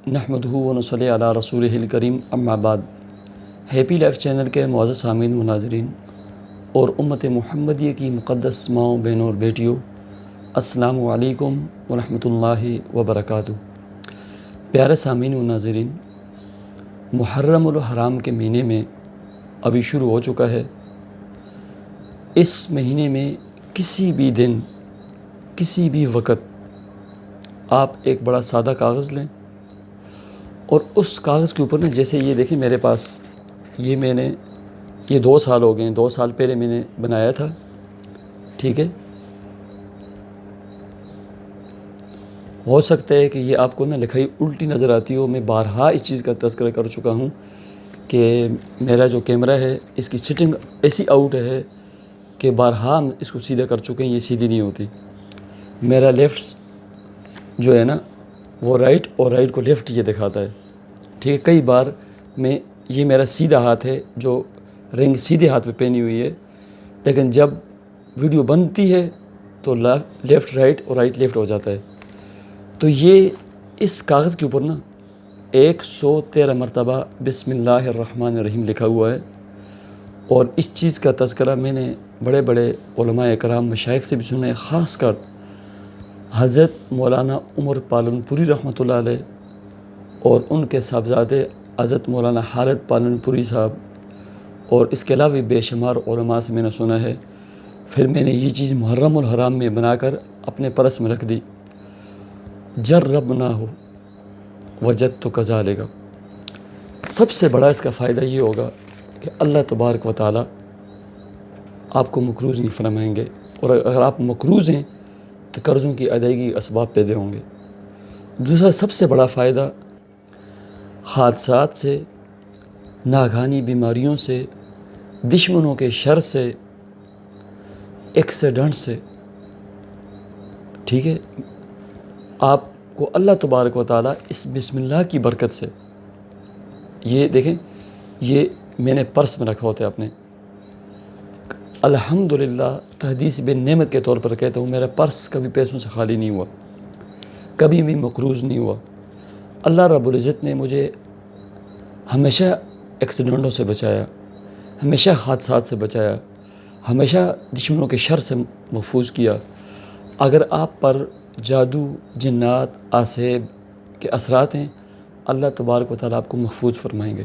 نحمدہ و نصلی علی رسولہ الکریم اما بعد۔ ہیپی لائف چینل کے معزز سامعین و ناظرین اور امت محمدیہ کی مقدس ماؤں بہنوں اور بیٹیوں، السلام علیکم ورحمۃ اللہ وبرکاتہ۔ پیارے سامعین و ناظرین، محرم الحرام کے مہینے میں ابھی شروع ہو چکا ہے۔ اس مہینے میں کسی بھی دن، کسی بھی وقت آپ ایک بڑا سادہ کاغذ لیں اور اس کاغذ کے اوپر نا، جیسے یہ دیکھیں میرے پاس، یہ 2 سال ہو گئے ہیں، 2 سال پہلے میں نے بنایا تھا، ٹھیک ہے۔ ہو سکتا ہے کہ یہ آپ کو نا لکھائی الٹی نظر آتی ہو۔ میں بارہا اس چیز کا تذکرہ کر چکا ہوں کہ میرا جو کیمرہ ہے اس کی سیٹنگ ایسی آؤٹ ہے کہ بارہا ہم اس کو سیدھا کر چکے ہیں، یہ سیدھی نہیں ہوتی۔ میرا لیفٹ جو ہے نا وہ رائٹ اور رائٹ کو لیفٹ یہ دکھاتا ہے، ٹھیک ہے۔ کئی بار یہ میرا سیدھا ہاتھ ہے جو رنگ سیدھے ہاتھ پہ پہنی ہوئی ہے، لیکن جب ویڈیو بنتی ہے تو لیفٹ رائٹ اور رائٹ لیفٹ ہو جاتا ہے۔ تو یہ اس کاغذ کے اوپر نا 113 مرتبہ بسم اللہ الرحمن الرحیم لکھا ہوا ہے، اور اس چیز کا تذکرہ میں نے بڑے بڑے علماء اکرام مشائخ سے بھی سنا ہے، خاص کر حضرت مولانا عمر پالن پوری رحمۃ اللہ علیہ اور ان کے صاحبزادے حضرت مولانا حالد پالن پوری صاحب، اور اس کے علاوہ بے شمار علماء سے میں نے سنا ہے۔ پھر میں نے یہ چیز محرم الحرام میں بنا کر اپنے پرس میں رکھ دی۔ جرب نہ ہو وجد تو کذالک۔ سب سے بڑا اس کا فائدہ یہ ہوگا کہ اللہ تبارک و تعالی آپ کو مقروض نہیں فرمائیں گے، اور اگر آپ مقروض ہیں تو قرضوں کی ادائیگی کے اسباب پیدا ہوں گے۔ دوسرا سب سے بڑا فائدہ، حادثات سے، ناگہانی بیماریوں سے، دشمنوں کے شر سے، ایکسیڈنٹ سے، ٹھیک ہے، آپ کو اللہ تبارک و تعالیٰ اس بسم اللہ کی برکت سے، یہ دیکھیں، یہ میں نے پرس میں رکھا ہوتا ہے اپنے، الحمدللہ تحدیث بن نعمت کے طور پر کہتا ہوں، میرا پرس کبھی پیسوں سے خالی نہیں ہوا، کبھی بھی مقروض نہیں ہوا۔ اللہ رب العزت نے مجھے ہمیشہ ایکسیڈنٹوں سے بچایا، ہمیشہ حادثات سے بچایا، ہمیشہ دشمنوں کے شر سے محفوظ کیا۔ اگر آپ پر جادو، جنات، آسیب کے اثرات ہیں، اللہ تبارک و تعالیٰ آپ کو محفوظ فرمائیں گے۔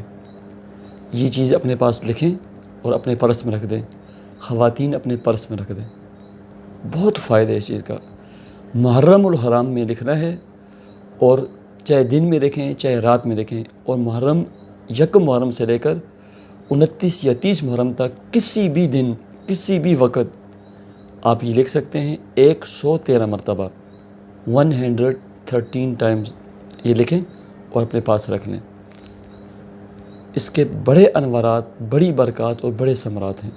یہ چیز اپنے پاس لکھیں اور اپنے پرس میں رکھ دیں، خواتین اپنے پرس میں رکھ دیں۔ بہت فائدہ ہے اس چیز کا۔ محرم الحرام میں لکھنا ہے، اور چاہے دن میں لکھیں چاہے رات میں لکھیں، اور یکم محرم سے لے کر 29 یا 30 محرم تک کسی بھی دن، کسی بھی وقت آپ یہ لکھ سکتے ہیں۔ 113 مرتبہ 113 ٹائمز یہ لکھیں اور اپنے پاس رکھ لیں۔ اس کے بڑے انوارات، بڑی برکات اور بڑے ثمرات ہیں۔